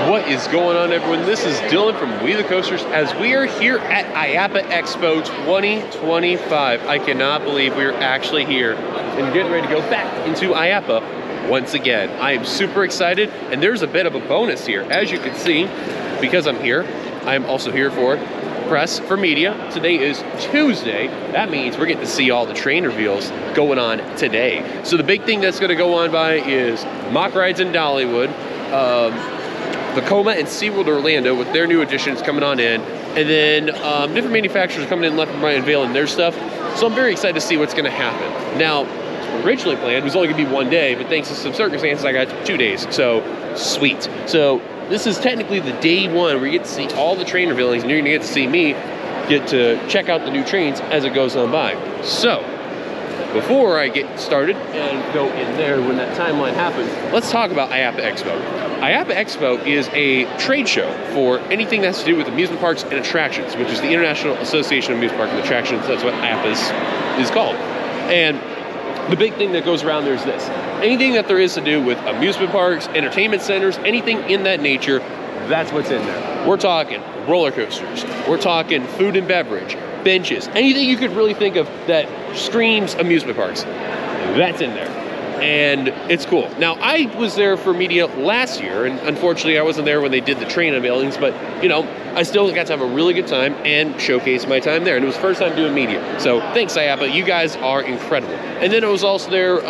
What is going on, everyone? This is Dylan from WeTheCoasters as we are here at IAAPA Expo 2025. I cannot believe we're actually here and getting ready to go back into IAAPA once again. I am super excited, and there's a bit of a bonus here. As you can see, because I'm here, I'm also here for press, for media. Today is Tuesday. That means we're getting to see all the train reveals going on today. So the big thing that's going to go on by is mock rides in Dollywood, Vekoma and SeaWorld Orlando with their new additions coming on in, and then different manufacturers coming in left and right unveiling their stuff. So I'm very excited to see what's going to happen. Now, originally planned, it was only going to be 1 day, but thanks to some circumstances, I got 2 days. So sweet. So this is technically the day one where you get to see all the train revealings, and you're going to get to see me get to check out the new trains as it goes on by. So before I get started and go in there when that timeline happens, let's talk about IAAPA Expo. IAAPA Expo is a trade show for anything that has to do with amusement parks and attractions, which is the International Association of Amusement Parks and Attractions. That's what IAAPA is called. And the big thing that goes around there is this. Anything that there is to do with amusement parks, entertainment centers, anything in that nature, that's what's in there. We're talking roller coasters. We're talking food and beverage, benches, anything you could really think of that screams amusement parks. That's in there. And it's cool. Now, I was there for media last year, and unfortunately I wasn't there when they did the train unveilings, but you know, I still got to have a really good time and showcase my time there. And it was the first time doing media. So thanks, IAAPA. You guys are incredible. And then I was also there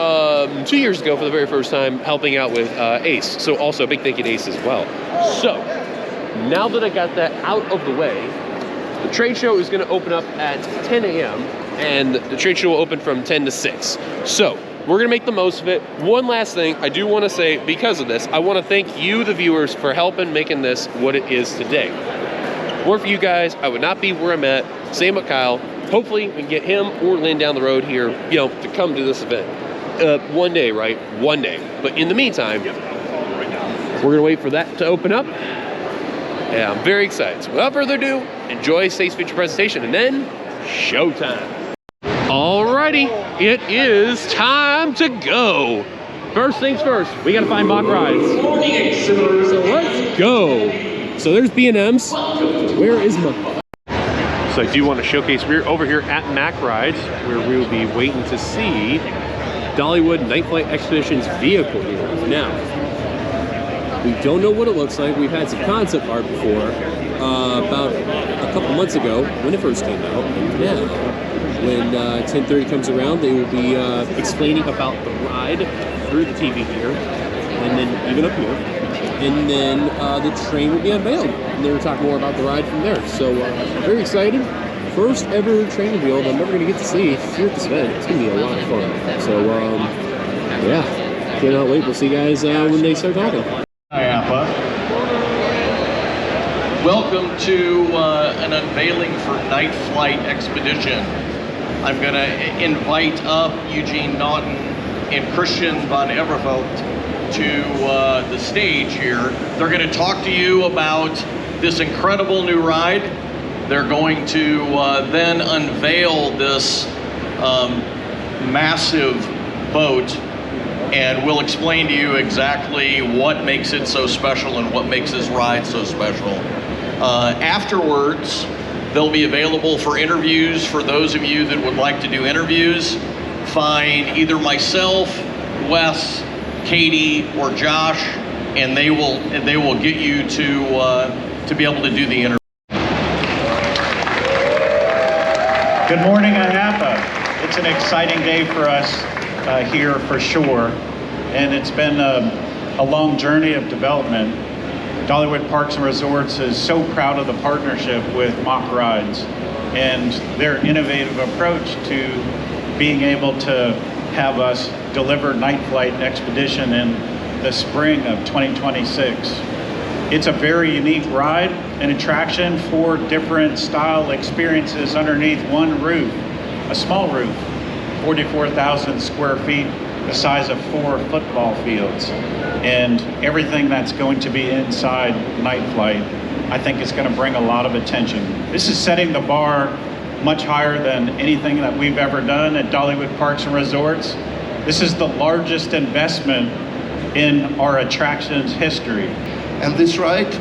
2 years ago for the very first time helping out with ACE. So also a big thank you to ACE as well. So now that I got that out of the way, the trade show is going to open up at 10 a.m. and the trade show will open from 10 to 6. So we're gonna make the most of it. One last thing I do wanna say because of this, I wanna thank you, the viewers, for helping making this what it is today. More for you guys, I would not be where I'm at. Same with Kyle. Hopefully we can get him or Lynn down the road here, you know, to come to this event. One day, right? One day. But in the meantime, we're gonna wait for that to open up. Yeah, I'm very excited. So without further ado, enjoy State's feature presentation and then showtime. Alrighty, it is time to go. First things first, we gotta find mock rides. So let's go. So there's B&M's. Where is my... So I do want to showcase, we're over here at Mack Rides, where we will be waiting to see Dollywood Night Flight Expedition's vehicle here. Now, we don't know what it looks like. We've had some concept art before, about a couple months ago when it first came out. And now, when 10:30 comes around, they will be explaining about the ride through the TV here, and then even up here, and then the train will be unveiled, and they will talk more about the ride from there. So very excited. First ever train reveal that I'm never going to get to see here at this event. It's going to be a lot of fun. So yeah, cannot wait. We'll see you guys when they start talking. IAAPA. Welcome to an unveiling for Night Flight Expedition. I'm going to invite up Eugene Naughton and Christian von Evervelt to the stage here. They're going to talk to you about this incredible new ride. They're going to then unveil this massive boat, and we'll explain to you exactly what makes it so special and what makes this ride so special. Afterwards, they'll be available for interviews for those of you that would like to do interviews. Find either myself, Wes, Katie, or Josh, and they will get you to be able to do the interview. Good morning, IAAPA. It's an exciting day for us here for sure, and it's been a long journey of development. Dollywood Parks and Resorts is so proud of the partnership with Mock Rides and their innovative approach to being able to have us deliver Night Flight Expedition in the spring of 2026. It's a very unique ride, an attraction for different style experiences underneath one roof, a small roof, 44,000 square feet, the size of 4 football fields. And everything that's going to be inside Night Flight, I think is going to bring a lot of attention. This is setting the bar much higher than anything that we've ever done at Dollywood Parks and Resorts. This is the largest investment in our attractions history. And this ride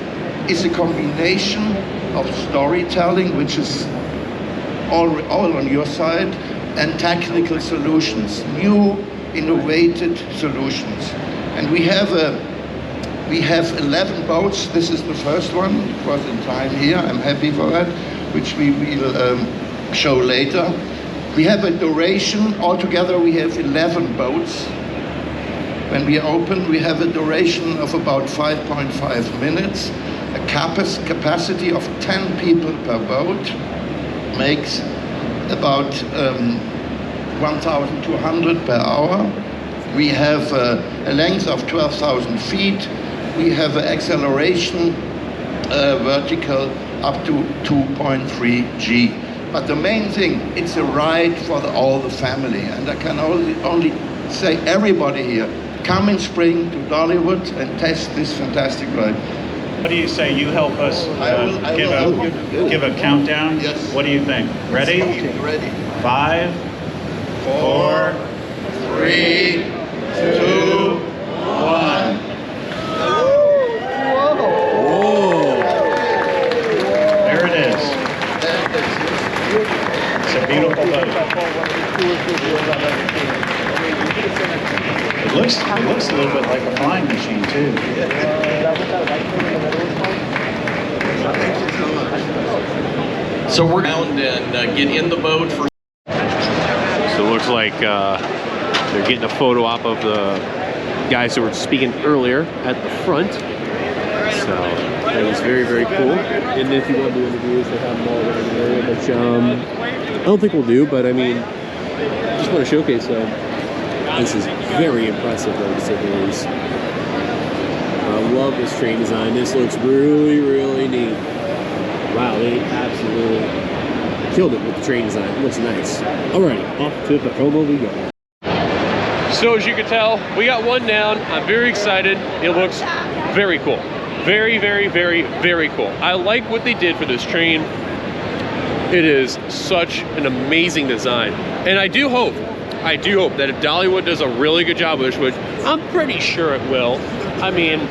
is a combination of storytelling, which is all on your side, and technical solutions, new innovative solutions. And we have 11 boats. This is the first one. It was in time here. I'm happy for that, which we will show later. We have a duration. Altogether, we have 11 boats. When we open, we have a duration of about 5.5 minutes. A capacity of 10 people per boat makes about 1,200 per hour. We have a length of 12,000 feet. We have an acceleration vertical up to 2.3 G. But the main thing, it's a ride for all the family. And I can only say, everybody here, come in spring to Dollywood and test this fantastic ride. What do you say? You help us give a countdown? Yes. What do you think? Ready? Ready. 5, 4, 3, 2, 1. There it is. It's a beautiful boat. It looks a little bit like a flying machine too. So we're around and get in the boat for. So it looks like they're getting a photo op of the guys who were speaking earlier at the front. So that was very, very cool. And if you want to do interviews, they have them all around the area, which I don't think we'll do, but I mean, just want to showcase them. This is very impressive, though, to say the least. I love this train design. This looks really, really neat. Wow, they absolutely killed it with the train design. It looks nice. Alrighty, off to Vekoma we go. So as you can tell, we got one down. I'm very excited. It looks very cool. Very, very, very, very cool. I like what they did for this train. It is such an amazing design. And I do hope that if Dollywood does a really good job with this, which I'm pretty sure it will. I mean,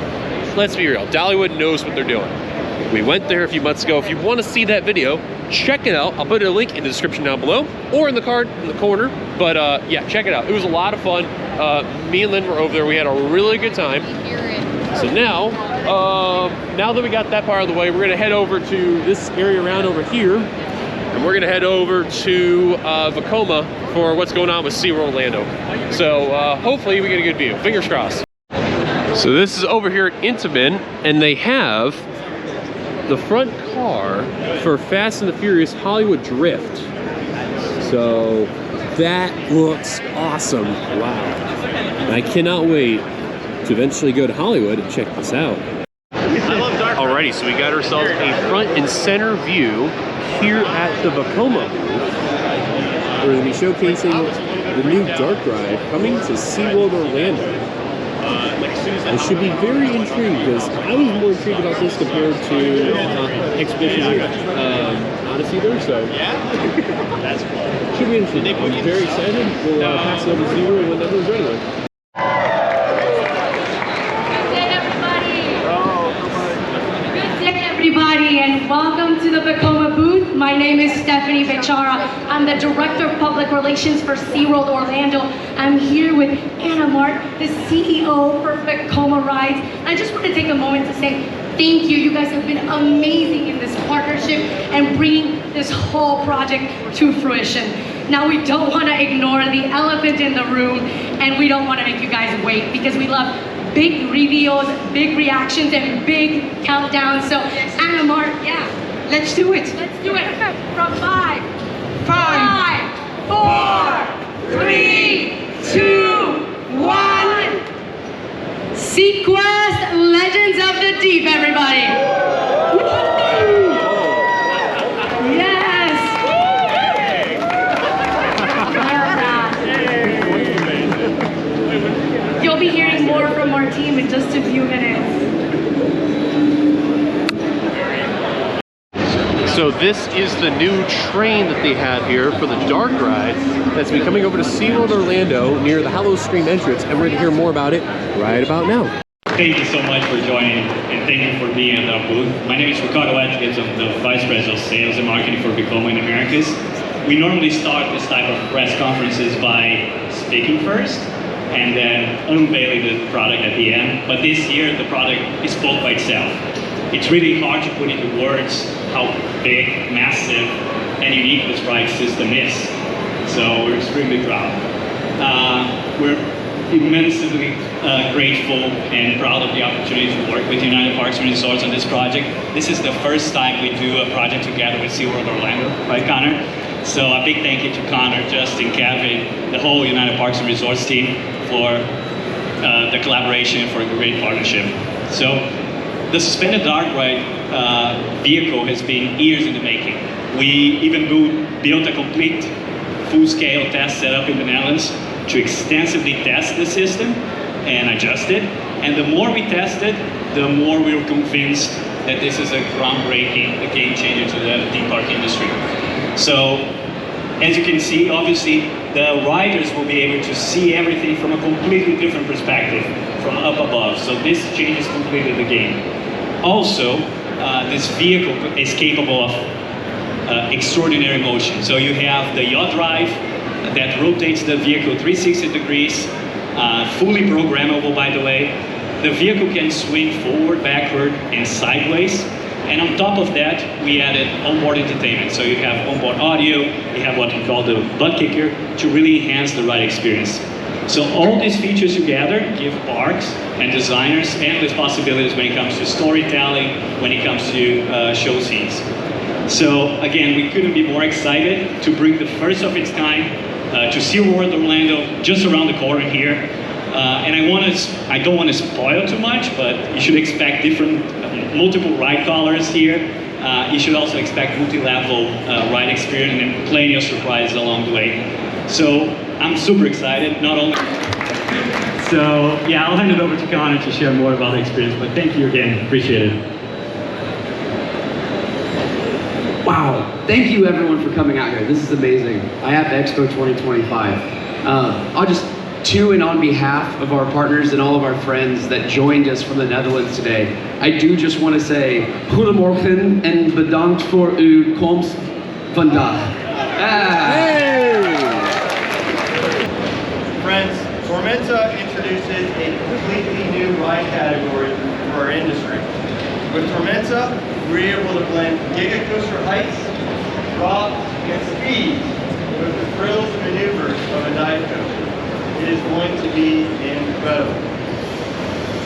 let's be real. Dollywood knows what they're doing. We went there a few months ago. If you want to see that video, check it out. I'll put a link in the description down below or in the card in the corner. But yeah, check it out. It was a lot of fun. Me and Lynn were over there. We had a really good time. So now that we got that part of the way, we're gonna head over to this area around over here, and we're gonna head over to Vekoma for what's going on with SeaWorld Orlando. So hopefully we get a good view. Fingers crossed. So this is over here at Intamin, and they have the front car for Fast and the Furious Hollywood Drift. So that looks awesome. Wow. I cannot wait to eventually go to Hollywood and check this out. Alrighty, so we got ourselves a front and center view here at the Vekoma booth. We're going to be showcasing the new dark ride coming to SeaWorld Orlando. I should be very intrigued because I was more intrigued about this compared to Expedition Odyssey there, so that's cool. Should be interesting. I'm very excited. We'll pass it over to SeaWorld when that goes ready. Everybody, and welcome to the Vekoma booth. My name is Stephanie Bechara. I'm the Director of Public Relations for SeaWorld Orlando. I'm here with Anna Mark, the CEO for Vekoma Rides. I just want to take a moment to say thank you. You guys have been amazing in this partnership and bringing this whole project to fruition. Now, we don't want to ignore the elephant in the room, and we don't want to make you guys wait because we love big reveals, big reactions, and big countdowns. So, Anna Mark, yeah, let's do it. Let's do it. From 5, 4, 3, 2, 1. Sequest Legends of the Deep, everybody. Woo! Yes. You'll be hearing more from our team in just a few minutes. So this is the new train that they have here for the dark ride that's been coming over to SeaWorld Orlando near the Hollow Stream entrance, and we're going to hear more about it right about now. Thank you so much for joining, and thank you for being at our booth. My name is Ricardo Atkins. I'm the Vice President of Sales and Marketing for Vekoma in Americas. We normally start this type of press conferences by speaking first, and then unveiling the product at the end. But this year, the product is spoke by itself. It's really hard to put into words how big, massive, and unique this ride system is. So we're extremely proud. We're immensely grateful and proud of the opportunity to work with United Parks and Resorts on this project. This is the first time we do a project together with SeaWorld Orlando, right, Connor? So a big thank you to Connor, Justin, Kevin, the whole United Parks and Resorts team for the collaboration and for a great partnership. So the suspended dark ride vehicle has been years in the making. We even built a complete full-scale test setup in the Netherlands to extensively test the system and adjust it. And the more we tested, the more we were convinced that this is a groundbreaking, a game changer to the theme park industry. So, as you can see, obviously, the riders will be able to see everything from a completely different perspective, from up above. So this changes completely the game. Also, this vehicle is capable of extraordinary motion. So you have the yacht drive that rotates the vehicle 360 degrees, fully programmable, by the way. The vehicle can swing forward, backward, and sideways. And on top of that, we added onboard entertainment. So you have onboard audio, you have what we call the butt kicker to really enhance the ride experience. So all these features together give parks and designers endless possibilities when it comes to storytelling, when it comes to show scenes. So again, we couldn't be more excited to bring the first of its kind to SeaWorld Orlando, just around the corner here. And I don't want to spoil too much, but you should expect multiple ride colors here. You should also expect multi-level ride experience and plenty of surprises along the way. So I'm super excited, not only. So yeah, I'll hand it over to Connor to share more about the experience, but thank you again, appreciate it. Wow, thank you everyone for coming out here. This is amazing. IAAPA Expo 2025. I'll just and on behalf of our partners and all of our friends that joined us from the Netherlands today, I do just want to say, goedemorgen en bedankt voor uw komst vandaag. Friends, Tormenta introduces a completely new ride category for our industry. With Tormenta, we're able to blend giga coaster heights, drops, and speeds with the thrills and maneuvers of a dive coaster. It is going to be incredible.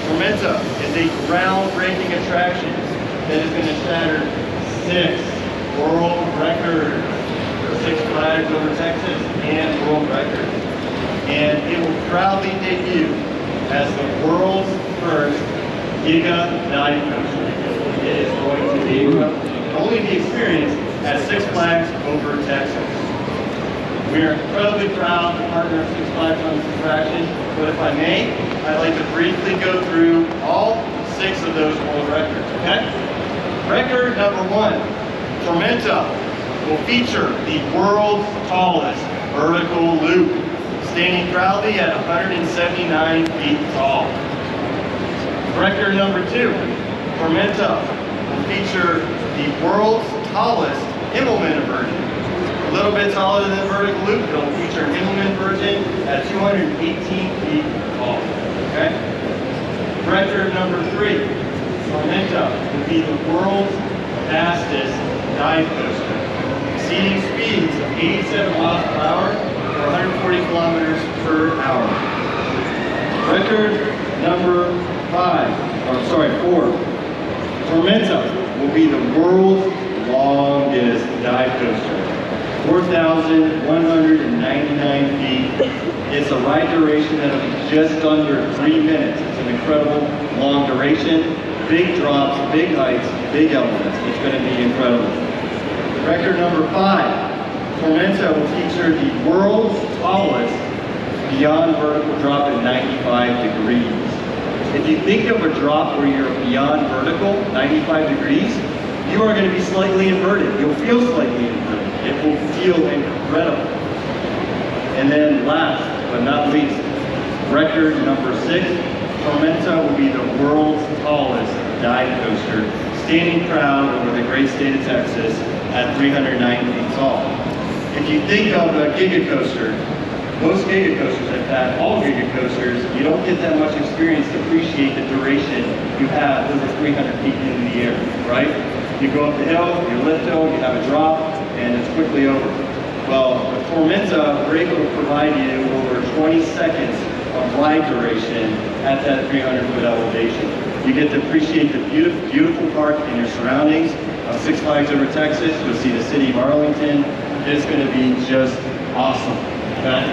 Tormenta is a groundbreaking attraction that is going to shatter 6 world records for Six Flags over Texas and world records. And it will proudly debut as the world's first Giga Dive Coaster. It is going to be only the experience at Six Flags over Texas. We are incredibly proud to partner with Six Flags on this attraction, but if I may, I'd like to briefly go through all 6 of those world records, okay? Record number 1, Tormenta will feature the world's tallest vertical loop, standing proudly at 179 feet tall. Record number 2, Tormenta will feature the world's tallest Immelman inversion. A little bit taller than the vertical loop, it'll feature an Immelman version at 218 feet tall. Okay? Record number 3, Tormenta will be the world's fastest dive coaster, exceeding speeds of 87 miles per hour or 140 kilometers per hour. Record number 4, Tormenta will be the world's longest dive coaster. 4,199 feet. It's a ride duration that'll be just under 3 minutes. It's an incredible long duration, big drops, big heights, big elements. It's going to be incredible. Record number 5, Tormenta will feature the world's tallest beyond vertical drop at 95 degrees. If you think of a drop where you're beyond vertical, 95 degrees, you are going to be slightly inverted. You'll feel slightly inverted. It will feel incredible. And then last but not least, record number 6, Tormenta will be the world's tallest dive coaster, standing proud over the great state of Texas at 309 feet tall. If you think of a Giga Coaster, most Giga Coasters, in fact, all Giga Coasters, you don't get that much experience to appreciate the duration you have over 300 feet in the air, right? You go up the hill, you lift hill, you have a drop, and it's quickly over. Well, with Tormenta, we're able to provide you over 20 seconds of ride duration at that 300-foot elevation. You get to appreciate the beautiful park and your surroundings. Six Flags Over Texas, you'll see the city of Arlington. It's going to be just awesome. Okay?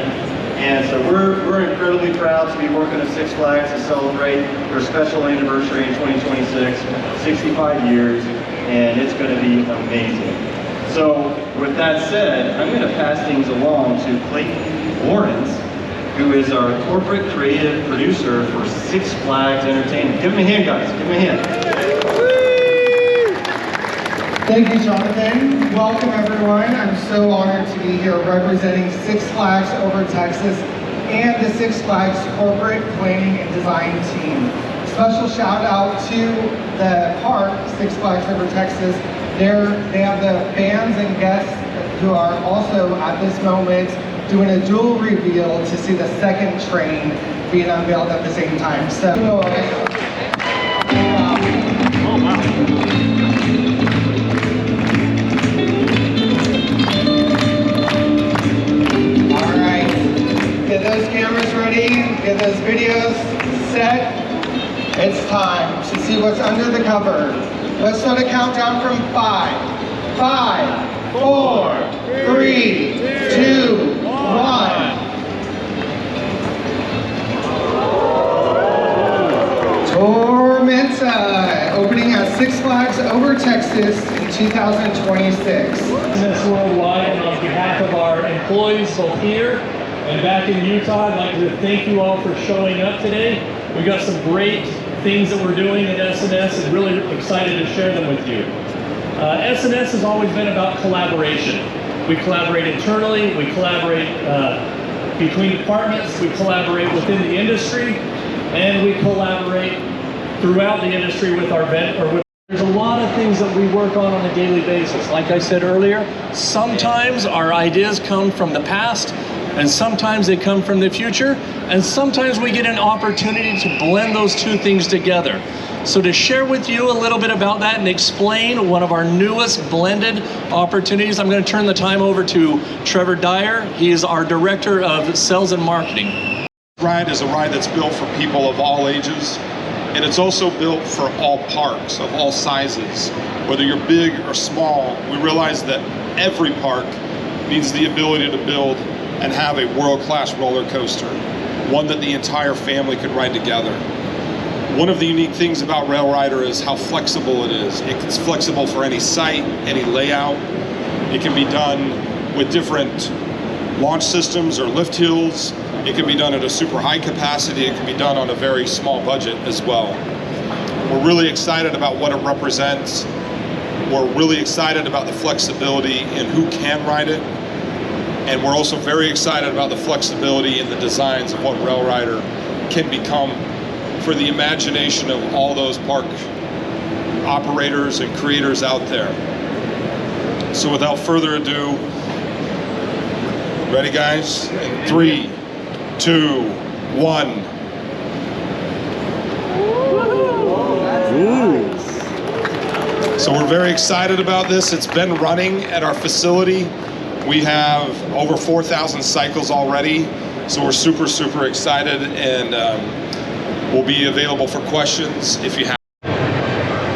And so we're incredibly proud to be working with Six Flags to celebrate their special anniversary in 2026, 65 years, and it's going to be amazing. So with that said, I'm going to pass things along to Clayton Lawrence, who is our corporate creative producer for Six Flags Entertainment. Give him a hand, guys. Give him a hand. Thank you, Jonathan. Welcome, everyone. I'm so honored to be here representing Six Flags Over Texas and the Six Flags corporate planning and design team. Special shout out to the park, Six Flags Over Texas. They have the fans and guests who are also at this moment doing a dual reveal to see the second train being unveiled at the same time. So, oh, wow. All right, get those cameras ready, get those videos set. It's time to see what's under the cover. Let's start a countdown from 5, 5, 4, 3, 2, 1. Tormenta, opening at Six Flags Over Texas in 2026. Business Worldwide, and on behalf of our employees both here and back in Utah, I'd like to thank you all for showing up today. We got some great things that we're doing at SNS and really excited to share them with you. SNS has always been about collaboration. We collaborate internally, we collaborate between departments, we collaborate within the industry, and we collaborate throughout the industry with our There's a lot of things that we work on a daily basis. Like I said earlier, sometimes our ideas come from the past, and sometimes they come from the future, and sometimes we get an opportunity to blend those two things together. So to share with you a little bit about that and explain one of our newest blended opportunities, I'm going to turn the time over to Trevor Dyer. He is our Director of Sales and Marketing. This ride is a ride that's built for people of all ages, and it's also built for all parks of all sizes. Whether you're big or small, we realize that every park needs the ability to build and have a world-class roller coaster, one that the entire family could ride together. One of the unique things about Rail Rider is how flexible it is. It's flexible for any site, any layout. It can be done with different launch systems or lift hills. It can be done at a super high capacity. It can be done on a very small budget as well. We're really excited about what it represents. We're really excited about the flexibility in who can ride it. And we're also very excited about the flexibility in the designs of what Rail Rider can become for the imagination of all those park operators and creators out there. So without further ado, ready guys? In 3, 2, 1. Ooh. So we're very excited about this. It's been running at our facility. We have over 4,000 cycles already. So we're super, super excited, and we'll be available for questions if you have.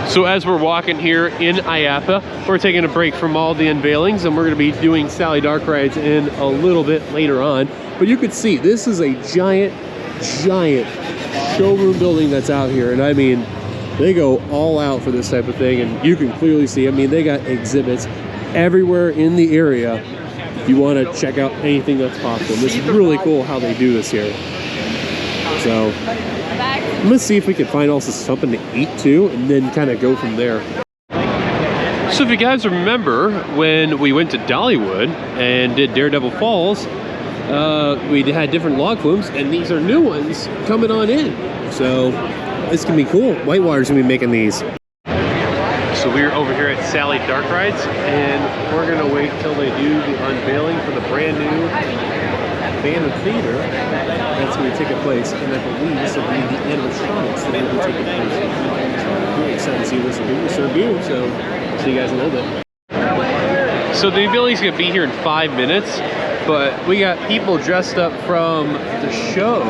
So as we're walking here in IAAPA, we're taking a break from all the unveilings, and we're going to be doing Sally Dark rides in a little bit later on. But you can see this is a giant showroom building that's out here, and I mean, they go all out for this type of thing, and you can clearly see, I mean, they got exhibits everywhere in the area if you want to check out anything that's possible. This is really cool how they do this here. So I'm gonna see if we can find also something to eat too, and then kind of go from there. So if you guys remember when we went to Dollywood and did Daredevil Falls, we had different log flumes, and these are new ones coming on in. So this can be cool. Whitewater's gonna be making these. So we're over here at Sally Dark Rides, and we're gonna wait till they do the unveiling for the brand new Phantom Theater. That's going to take place, and I believe this will be the animatronics that will be taking place. I'm really excited to see what this will do. It's so new, so see you guys in a little bit. So the unveiling's going to be here in 5 minutes, but we got people dressed up from the show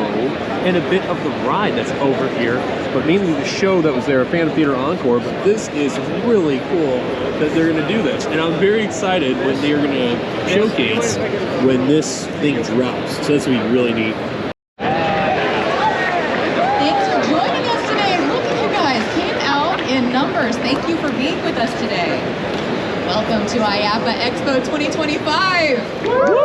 and a bit of the ride that's over here, but mainly the show that was there, Phantom Theater Encore. But this is really cool that they're going to do this, and I'm very excited when they're going to showcase when this thing drops. So that's going to be really neat. Thanks for joining us today. Look at you guys, came out in numbers. Thank you for being with us today. Welcome to IAAPA Expo 2025. Woo!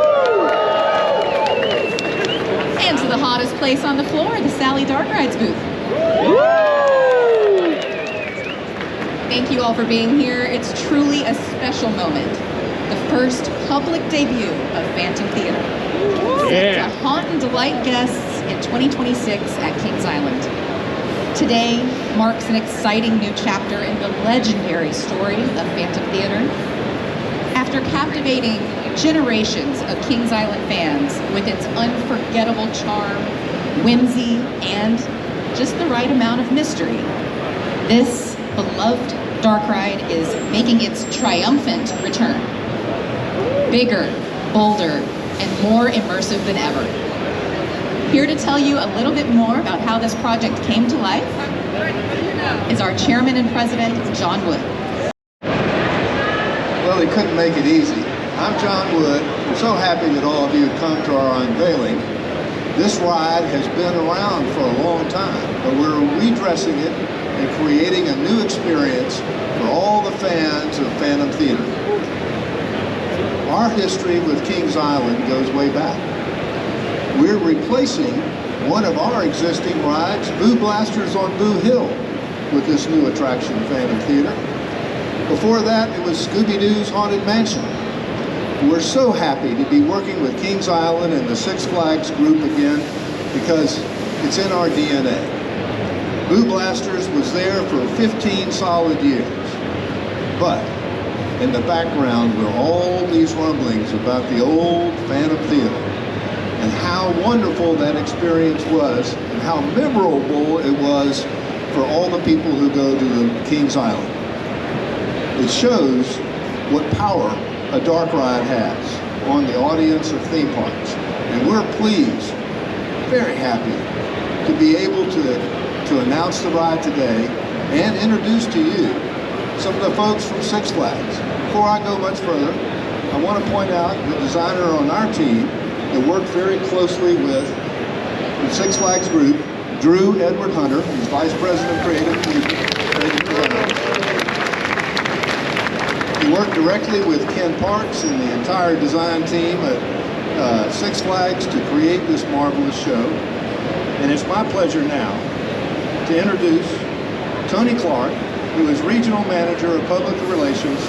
And to the hottest place on the floor, the Sally Dark Rides booth. Woo! Thank you all for being here. It's truly a special moment. The first public debut of Phantom Theater. Set to haunt and delight guests in 2026 at Kings Island. Today marks an exciting new chapter in the legendary story of Phantom Theater. After captivating generations of Kings Island fans with its unforgettable charm, whimsy, and just the right amount of mystery, this beloved dark ride is making its triumphant return. Bigger, bolder, and more immersive than ever. Here to tell you a little bit more about how this project came to life is our chairman and president, John Wood. Well, he couldn't make it easy. I'm John Wood. We're so happy that all of you have come to our unveiling. This ride has been around for a long time, but we're redressing it and creating a new experience for all the fans of Phantom Theater. Our history with Kings Island goes way back. We're replacing one of our existing rides, Boo Blasters on Boo Hill, with this new attraction, Phantom Theater. Before that, it was Scooby-Doo's Haunted Mansion. We're so happy to be working with Kings Island and the Six Flags group again because it's in our DNA. Boo Blasters was there for 15 solid years, but in the background were all these rumblings about the old Phantom Theater and how wonderful that experience was and how memorable it was for all the people who go to the Kings Island. It shows what power a dark ride has on the audience of theme parks. And we're pleased, very happy to be able to announce the ride today and introduce to you some of the folks from Six Flags. Before I go much further, I want to point out the designer on our team that worked very closely with the Six Flags group, Drew Edward Hunter, who's Vice President of Creative Design. He worked directly with Ken Parks and the entire design team at Six Flags to create this marvelous show. And it's my pleasure now to introduce Tony Clark, who is Regional Manager of Public Relations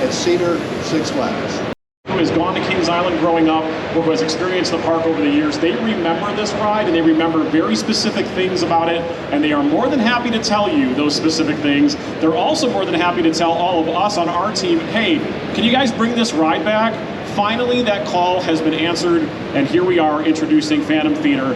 at Cedar Six Flags. Who has gone to Kings Island growing up or who has experienced the park over the years, they remember this ride and they remember very specific things about it, and they are more than happy to tell you those specific things. They're also more than happy to tell all of us on our team, hey, can you guys bring this ride back? Finally, that call has been answered, and here we are introducing Phantom Theater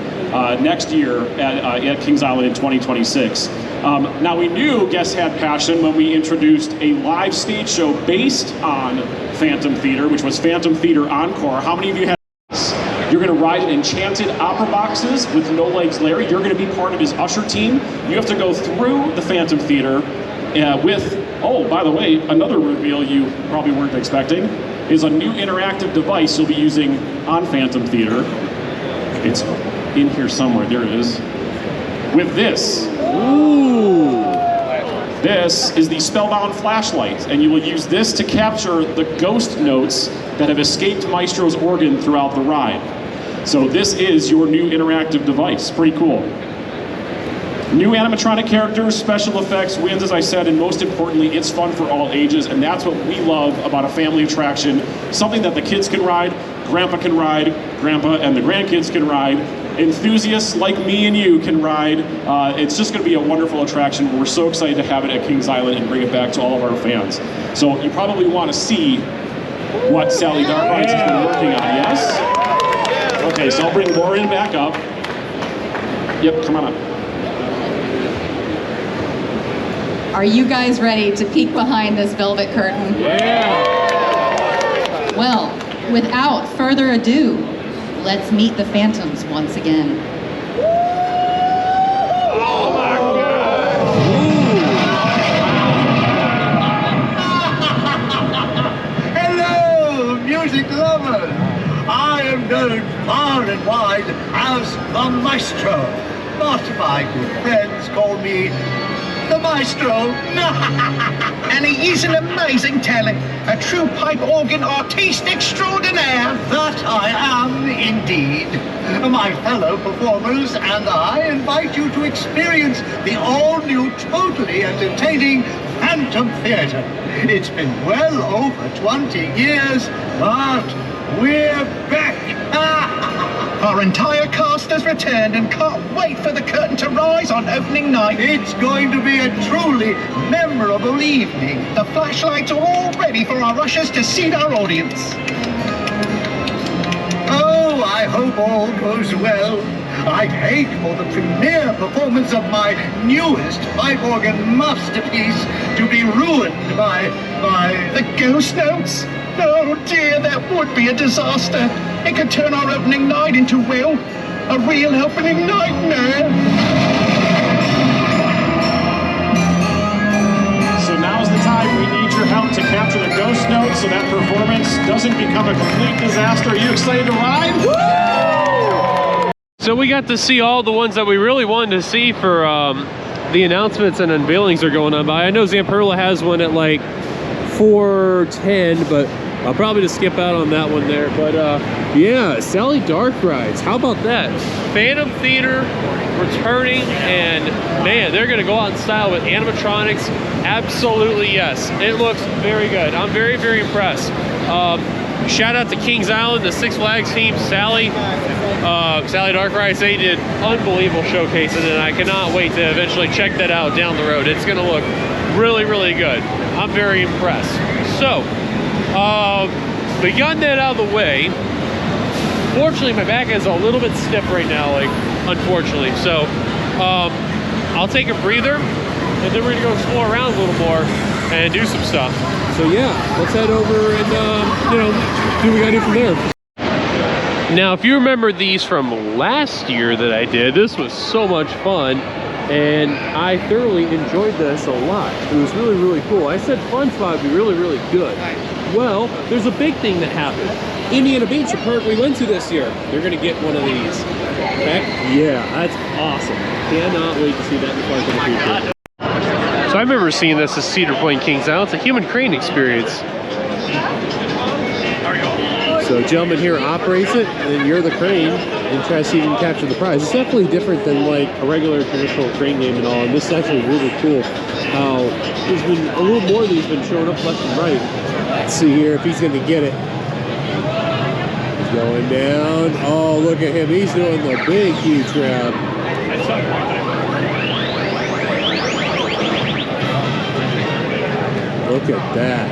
next year at Kings Island in 2026. Now, we knew guests had passion when we introduced a live stage show based on Phantom Theater, which was Phantom Theater Encore. How many of you had this? You're going to ride in enchanted opera boxes with No Legs Larry. You're going to be part of his usher team. You have to go through the Phantom Theater with, oh, by the way, another reveal you probably weren't expecting is a new interactive device you'll be using on Phantom Theater. It's in here somewhere. There it is. With this. Ooh. This is the Spellbound flashlight, and you will use this to capture the ghost notes that have escaped Maestro's organ throughout the ride. So this is your new interactive device. Pretty cool. New animatronic characters, special effects, wins, as I said, and most importantly, it's fun for all ages, and that's what we love about a family attraction, something that the kids can ride, Grandpa can ride, Grandpa and the grandkids can ride. Enthusiasts like me and you can ride. It's just going to be a wonderful attraction. We're so excited to have it at Kings Island and bring it back to all of our fans. So you probably want to see what Sally Dark Rides has been working on, yes? Okay, so I'll bring Lauren back up. Yep, come on up. Are you guys ready to peek behind this velvet curtain? Yeah! Well, without further ado, let's meet the Phantoms once again. Oh my God! Hello, music lovers! I am known far and wide as the Maestro, but my good friends call me the Maestro. And he is an amazing talent, a true pipe organ artiste extraordinaire. That I am indeed. My fellow performers and I invite you to experience the all-new, totally entertaining Phantom Theatre. It's been well over 20 years, but we're back. Our entire cast has returned and can't wait for the curtain to rise on opening night. It's going to be a truly memorable evening. The flashlights are all ready for our ushers to seat our audience. Oh, I hope all goes well. I'd hate for the premiere performance of my newest pipe organ masterpiece to be ruined by the ghost notes. Oh dear, that would be a disaster. It could turn our opening night into, well, a real opening nightmare. So now's the time we need your help to capture the ghost notes so that performance doesn't become a complete disaster. Are you excited to ride? Woo! So we got to see all the ones that we really wanted to see for the announcements and unveilings are going on by. I know Zamperla has one at like 4:10, but I'll probably just skip out on that one there. But yeah, Sally Dark Rides, how about that? Phantom Theater returning, and man, they're gonna go out in style with animatronics. Absolutely yes, it looks very good. I'm very, very impressed. Shout out to Kings Island, the Six Flags team, Sally Dark Rides. They did unbelievable showcases, and I cannot wait to eventually check that out down the road. It's gonna look really, really good. I'm very impressed. So, we got that out of the way. Fortunately, my back is a little bit stiff right now, like, unfortunately. So, I'll take a breather, and then we're gonna go explore around a little more and do some stuff. So yeah, let's head over and, you know, do what we gotta do from there. Now, if you remember these from last year that I did, this was so much fun. And I thoroughly enjoyed this a lot. It was really, really cool. I said Fun Spot would be really, really good. Well, there's a big thing that happened. Indiana Beach, the park we went to this year, they're gonna get one of these. Heck yeah, that's awesome. Cannot wait to see that in the park in the future. So I remember seeing this at Cedar Point Kings Island. It's a human crane experience. So a gentleman here operates it, and you're the crane, and try to see if you can capture the prize. It's definitely different than like a regular traditional crane game and all, and this is actually really cool. How there's been a little more of these been showing up left and right. Let's see here if he's gonna get it. He's going down. Oh, look at him. He's doing the big huge trap. Look at that.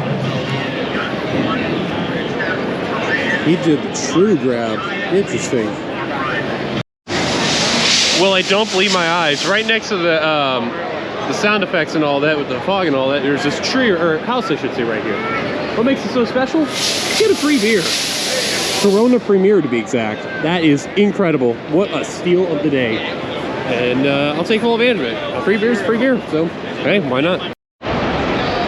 He did the true grab. Interesting. Well, I don't believe my eyes. Right next to the sound effects and all that, with the fog and all that, there's this tree, or house I should say, right here. What makes it so special? Get a free beer. Corona Premier to be exact. That is incredible. What a steal of the day. And I'll take full advantage of it. A free beer is free beer, so hey, why not?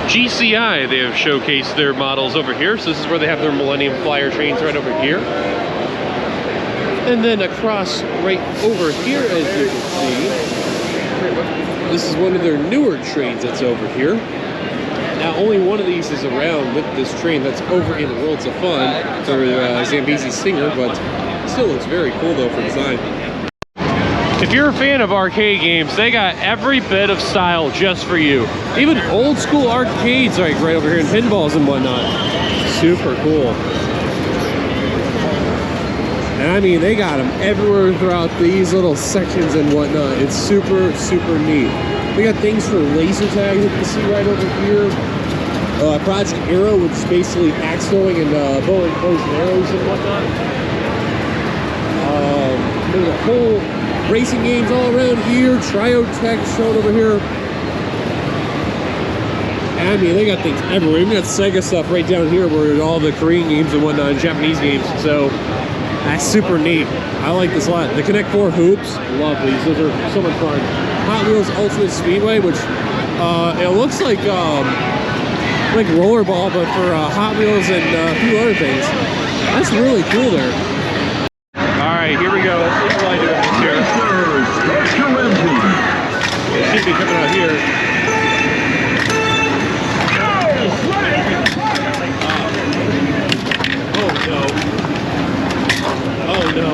GCI, they have showcased their models over here. So this is where they have their Millennium Flyer trains right over here. And then across right over here, as you can see, this is one of their newer trains that's over here. Now, only one of these is around with this train that's over in Worlds of Fun for Zambezi Stinger, but still looks very cool though for design. If you're a fan of arcade games, they got every bit of style just for you. Even old school arcades like right over here, and pinballs and whatnot. Super cool. And I mean, they got them everywhere throughout these little sections and whatnot. It's super, super neat. We got things for laser tag you can see right over here. Project Arrow, which is basically axe throwing and bowling bows and arrows and whatnot. There's a whole racing games all around here. Tech shown over here. I mean, they got things everywhere. Even got Sega stuff right down here where all the Korean games and whatnot, and Japanese games. So that's super neat. I like this a lot. The Connect 4 hoops, love these. Those are so much fun. Hot Wheels Ultimate Speedway, which it looks like rollerball, but for Hot Wheels and a few other things. That's really cool there. All right, here we go. Let's see what I do with this here. It should be coming out here. Oh no. Oh no.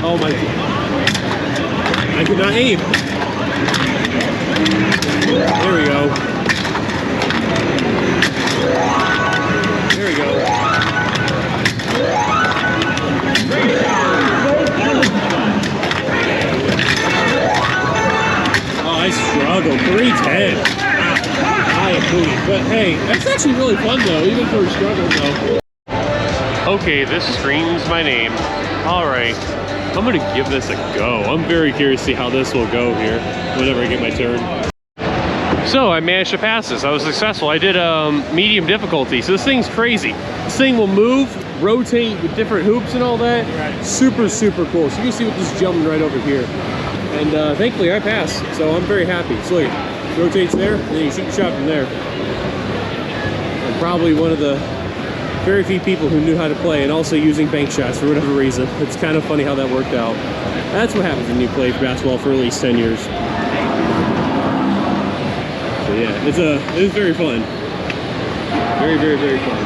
Oh my. I could not aim. There we go. There we go. Oh, I struggled. 310. I agree. But hey, that's actually really fun though, even for a struggle though. Okay, this screams my name. Alright. I'm gonna give this a go. I'm very curious to see how this will go here whenever I get my turn. So I managed to pass this. I was successful. I did medium difficulty. So this thing's crazy. This thing will move, rotate with different hoops and all that. Super, super cool. So you can see what this is jumping right over here. And thankfully I passed. So I'm very happy. So look, it rotates there, and then you shoot your shot from there. I'm probably one of the very few people who knew how to play, and also using bank shots for whatever reason. It's kind of funny how that worked out. That's what happens when you play basketball for at least 10 years. So yeah, it's very fun. Very, very, very fun.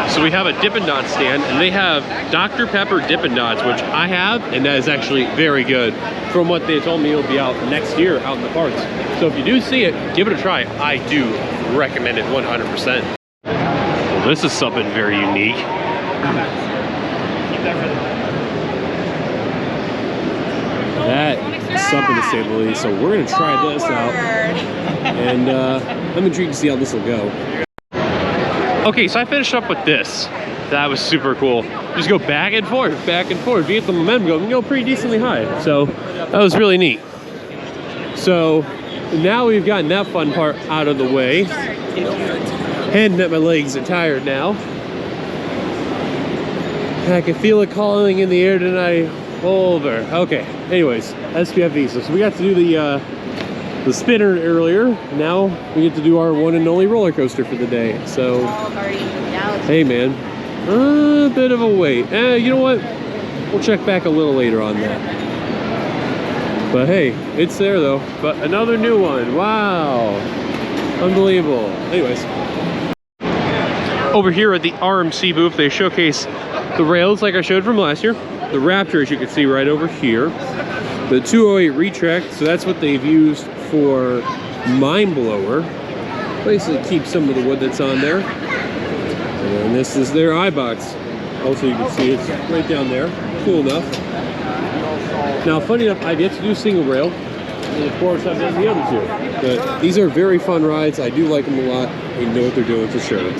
So we have a Dippin' Dots stand, and they have Dr. Pepper Dippin' Dots, which I have, and that is actually very good. From what they told me, it'll be out next year out in the parks. So if you do see it, give it a try. I do recommend it 100%. Well, this is something very unique. That is something to say the least. So we're gonna try this out, and I'm intrigued to see how this will go. Okay, so I finished up with this. That was super cool. Just go back and forth, back and forth. If you get the momentum going, you go pretty decently high. So that was really neat. So now we've gotten that fun part out of the way. And that my legs are tired now. I can feel it calling in the air tonight. Over. Okay. Anyways, SPFV. So we got to do the spinner earlier. Now we get to do our one and only roller coaster for the day. So, hey man, a bit of a wait. You know what? We'll check back a little later on that. But hey, it's there though. But another new one. Wow. Unbelievable. Anyways. Over here at the RMC booth, they showcase the rails like I showed from last year. The Raptor, as you can see right over here. The 208 retract, so that's what they've used for Mind Blower. Basically keep some of the wood that's on there. And this is their iBox. Also, you can see it's right down there. Cool enough. Now, funny enough, I've yet to do single rail. And of course, I've done the other two. But these are very fun rides. I do like them a lot. They know what they're doing for sure.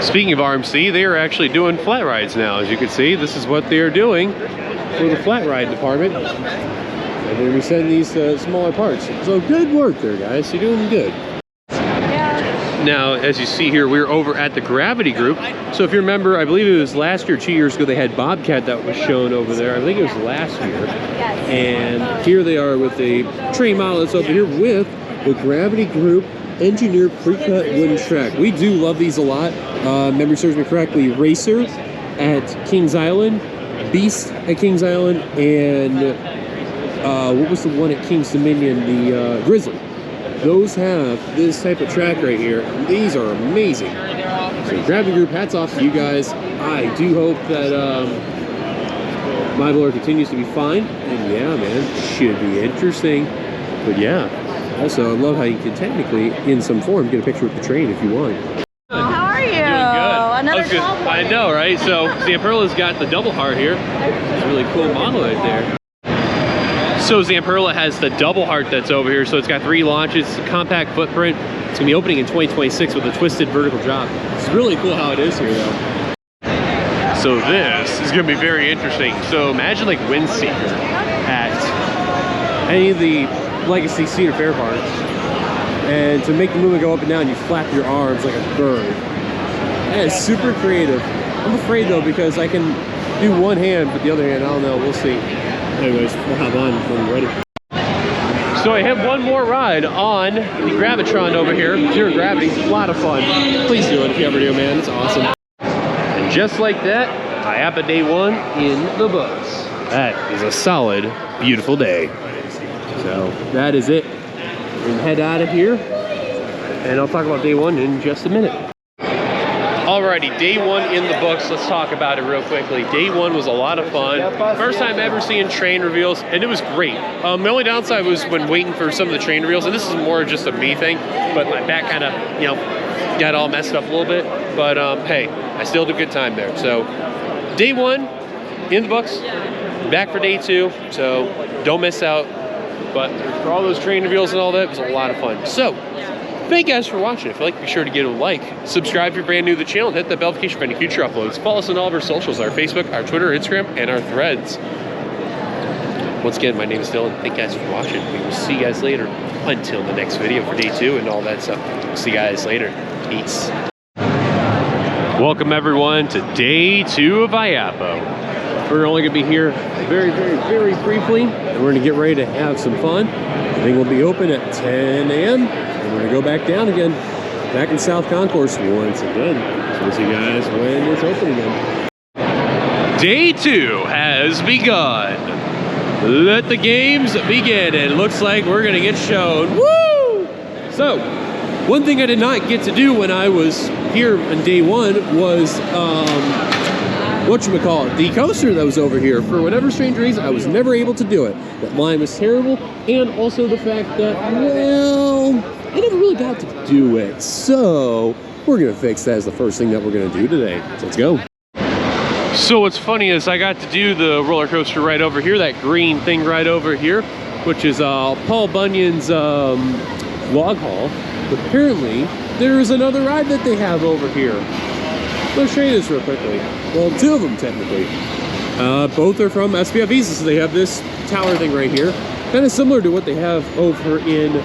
Speaking of RMC, they are actually doing flat rides now. As you can see, this is what they are doing for the flat ride department. And they're resetting these smaller parts. So good work there, guys. You're doing good. Now, as you see here, we're over at the Gravity Group. So if you remember, I believe it was last year, 2 years ago, they had Bobcat that was shown over there. I think it was last year. And here they are with a train model that's over here with the Gravity Group engineered pre-cut wooden track. We do love these a lot. Memory serves me correctly, Racer at Kings Island, Beast at Kings Island, and what was the one at Kings Dominion? The Grizzly. Those have this type of track right here. These are amazing. So Gravity Group, hats off to you guys. I do hope that my blower continues to be fine. And yeah, man, should be interesting. But yeah, Also, I love how you can technically, in some form, get a picture with the train if you want. How are you? Doing good. Another tall boy. I know, right? So Zamperla's got the double heart here. It's a really cool model right there. So Zamperla has the double heart that's over here. So it's got 3 launches, compact footprint. It's gonna be opening in 2026 with a twisted vertical drop. It's really cool how it is here though. So this is gonna be very interesting. So imagine like Windseeker at any of the Legacy Cedar Fair parks. And to make the movement go up and down, you flap your arms like a bird. That is super creative. I'm afraid though, because I can do one hand, but the other hand, I don't know, we'll see. Anyways, we'll hop on when we're ready. So I have one more ride on the Gravitron over here, Zero Gravity. A lot of fun. Please do it if you ever do, man. It's awesome. And just like that, IAAPA Day 1 in the books. That is a solid, beautiful day. So that is it. We can head out of here, and I'll talk about Day 1 in just a minute. Alrighty, Day 1 in the books. Let's talk about it real quickly. Day 1 was a lot of fun. First time ever seeing train reveals, and it was great. The only downside was when waiting for some of the train reveals, and this is more just a me thing, but my back kind of, you know, got all messed up a little bit. But hey, I still had a good time there. So Day 1 in the books, back for Day 2, so don't miss out. But for all those train reveals and all that, it was a lot of fun. So thank you guys for watching. If you like, be sure to give it a like. Subscribe if you're brand new to the channel. Hit that bell notification for any future uploads. Follow us on all of our socials, our Facebook, our Twitter, Instagram, and our Threads. Once again, my name is Dillon. Thank you guys for watching. We will see you guys later. Until the next video for Day 2 and all that stuff. We'll see you guys later. Peace. Welcome everyone to Day 2 of IAAPA. We're only going to be here very, very, very briefly, and we're going to get ready to have some fun. I think we'll be open at 10 a.m. and we're going to go back down again, back in South Concourse once again. So we'll see you guys when it's open again. Day 2 has begun. Let the games begin. And it looks like we're going to get shown. Woo! So, one thing I did not get to do when I was here on Day 1 was, whatchamacallit, the coaster that was over here. For whatever strange reason, I was never able to do it. That line was terrible, and also the fact that, well, I never really got to do it. So, we're gonna fix that as the first thing that we're gonna do today. So let's go. So what's funny is I got to do the roller coaster right over here, that green thing right over here, which is Paul Bunyan's log haul. But apparently, there's another ride that they have over here. Let's show you this real quickly. Well, 2 of them technically. Both are from SPF Visa, so they have this tower thing right here. Kind of similar to what they have over in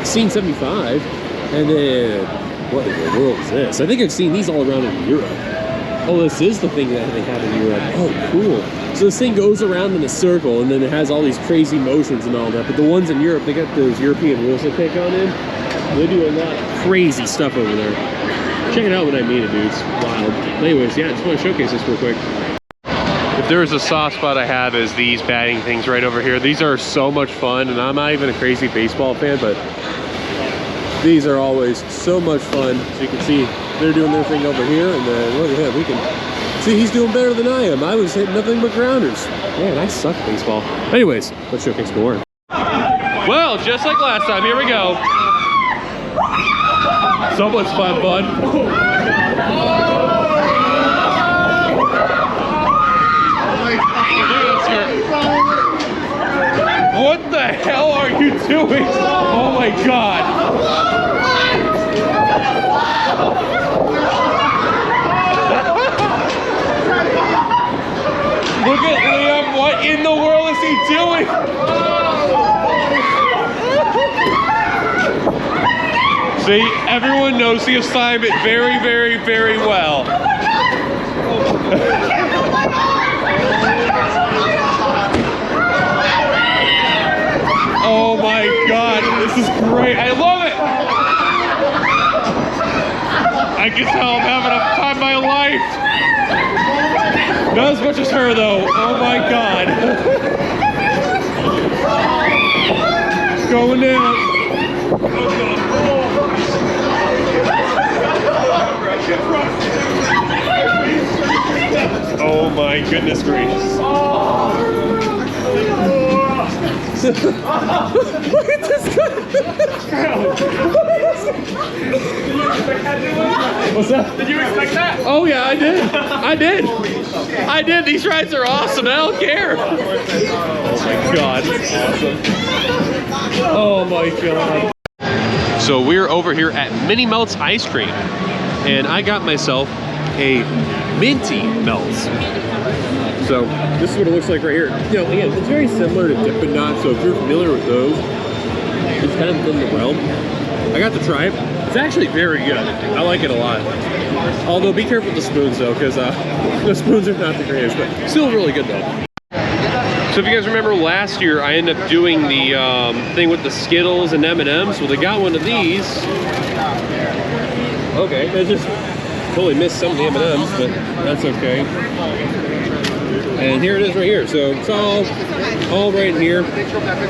Scene 75. And then, what in the world is this? I think I've seen these all around in Europe. Oh, this is the thing that they have in Europe. Oh, cool. So this thing goes around in a circle, and then it has all these crazy motions and all that. But the ones in Europe, they got those European rules they take on in. They do a lot of crazy stuff over there. Check it out when I mean it, dude. It's wild. Anyways, yeah, I just want to showcase this real quick. If there's a soft spot I have is these batting things right over here. These are so much fun, and I'm not even a crazy baseball fan, but these are always so much fun. So you can see they're doing their thing over here, and then look at him. We can see he's doing better than I am. I was hitting nothing but grounders. Man, I suck at baseball. Anyways, let's showcase more. Well, just like last time, here we go. So much fun, bud. What the hell are you doing? Oh my god. Look at Liam, what in the world is he doing? See, everyone knows the assignment very, very, very well. Oh my god, this is great. I love it. I can tell I'm having a time of my life. Not as much as her though. Oh my god. It's going down. Oh my goodness gracious. Look at this guy. What's that? Did you expect that? Oh yeah, I did. I did. I did. These rides are awesome. I don't care. Oh my god, it's awesome. Oh my god. So we're over here at Mini Melts Ice Cream, and I got myself a minty melts. So this is what it looks like right here. You know, again, it's very similar to Dippin' Dots, so if you're familiar with those, it's kind of in the realm. I got to try it. It's actually very good. I like it a lot. Although be careful with the spoons though, because the spoons are not the greatest, but still really good though. So if you guys remember last year, I ended up doing the thing with the Skittles and M&Ms. Well, they got one of these. Okay, I just totally missed some of the M&Ms, but that's okay. And here it is right here. So it's all right in here.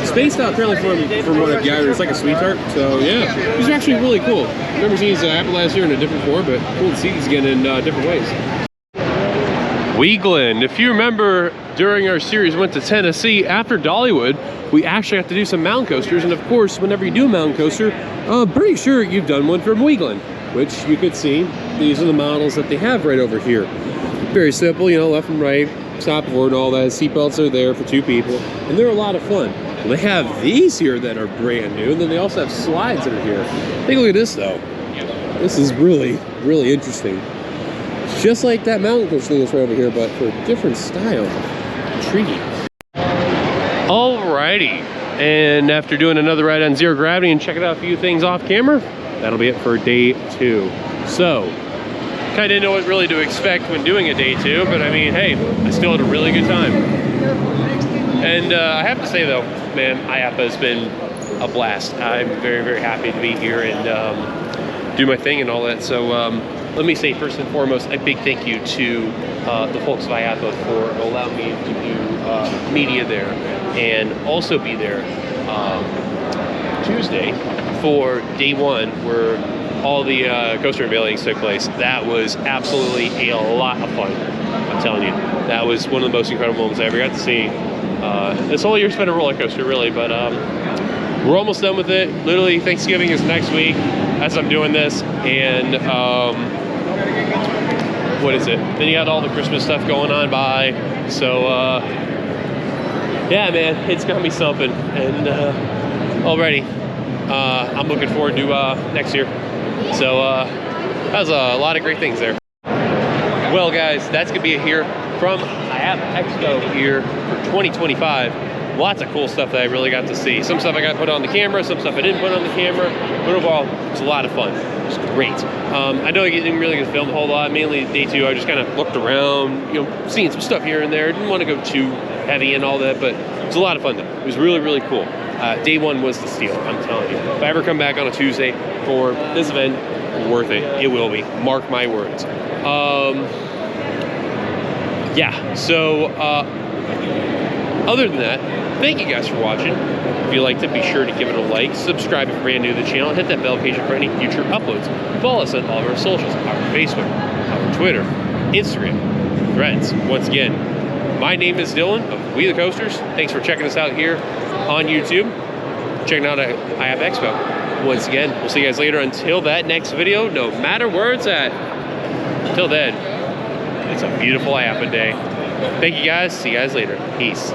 Spaced out apparently from what I've gathered. It's like a sweet tart. So yeah, these are actually really cool. I remember seeing these apple last year in a different form, but cool to see these again in different ways. Weegland. If you remember, during our series went to Tennessee, after Dollywood, we actually have to do some mountain coasters. And of course, whenever you do a mountain coaster, I'm pretty sure you've done one from Weegland, which you could see. These are the models that they have right over here. Very simple, you know, left and right, stop board and all that. Seatbelts are there for 2 people, and they're a lot of fun. Well, they have these here that are brand new, and then they also have slides that are here. Take a look at this though. This is really, really interesting. It's just like that mountain coaster thing that's right over here, but for a different style. Intriguing. Alrighty, and after doing another ride on zero gravity and checking out a few things off camera, that'll be it for day 2. So, kind of didn't know what really to expect when doing a day 2, but I mean, hey, I still had a really good time. And I have to say though, man, IAAPA has been a blast. I'm very, very happy to be here and do my thing and all that. So let me say first and foremost, a big thank you to the folks of IAAPA for allowing me to do media there and also be there Tuesday for day 1 where all the coaster unveilings took place. That was absolutely a lot of fun. I'm telling you, that was one of the most incredible moments I ever got to see. This whole year's been a roller coaster, really, but we're almost done with it. Literally, Thanksgiving is next week as I'm doing this, and what is it? Then you got all the Christmas stuff going on by. So yeah, man, it's gonna be something. And already, I'm looking forward to next year. So that was a lot of great things there. Well guys, that's gonna be it here from IAAPA Expo here for 2025. Lots of cool stuff that I really got to see. Some stuff I got put on the camera, some stuff I didn't put on the camera, but overall, it was a lot of fun. It was great. I know I didn't really get to film a whole lot. Mainly day 2, I just kind of looked around, you know, seeing some stuff here and there. Didn't want to go too heavy and all that, but it was a lot of fun though. It was really, really cool. Day 1 was the steal, I'm telling you. If I ever come back on a Tuesday for this event, worth it. It will be. Mark my words. Yeah, so other than that, thank you guys for watching. If you liked it, be sure to give it a like, subscribe if you're brand new to the channel, hit that bell notification for any future uploads. Follow us on all of our socials, our Facebook, our Twitter, Instagram, Threads. Once again, my name is Dillon of WeTheCoasters. Thanks for checking us out here on YouTube. Checking out IAAPA Expo. Once again, we'll see you guys later. Until that next video, no matter where it's at, until then, it's a beautiful IAAPA day. Thank you guys. See you guys later. Peace.